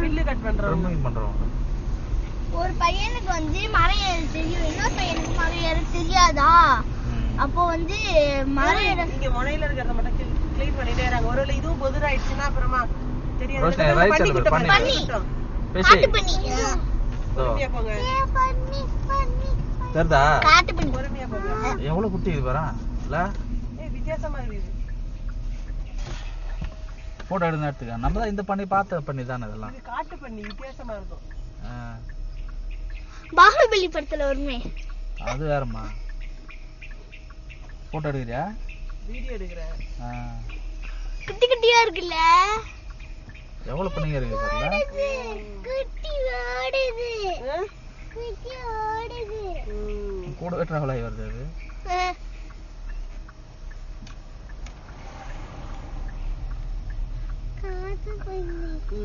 Bill cut பண்றோம். ஒரு பையனுக்கு வந்து மரம் ஏற தெரியும், இன்னொரு பையனுக்கு மரம் ஏற தெரியாதா? அப்போ வந்து மரம் ஏற இங்க முனையில இருக்கிறத மட்டும் க்ளீன் பண்ணிட்டே இருக்காங்க. ஒருவேளை இதுவும் பொதுராயிடுச்சுன்னா அப்புறமா தெரியாது. காட்டு பண்ணி பொறுமையா போங்க. தெரிதா? காட்டு பண்ணி பொறுமையா போங்க. எவ்வளவு குட்டி இது பாரு. இல்ல? வித்தியாசமா இருக்குது. போட்டோ எடுத்து எடுத்துக்க. நம்ம தான் இந்த பண்ணி பார்த்த பண்ணி தானே இதெல்லாம். இது காட்டு பண்ணி வித்தியாசமா இருக்கும். பாகுபலி படத்துல வருமே. அது வேறமா. போட்டோ எடுக்கறியா? வீடியோ எடுக்கறேன். குட்டி குட்டியா இருக்குல்ல? எவ்வளவு பண்ணிங்க இருக்கு பாருங்க. குட்டி ஓடுது. குட்டி ஓடுது. கூட டிராவல் ஆகி வருது அது. காட்டு பண்ணி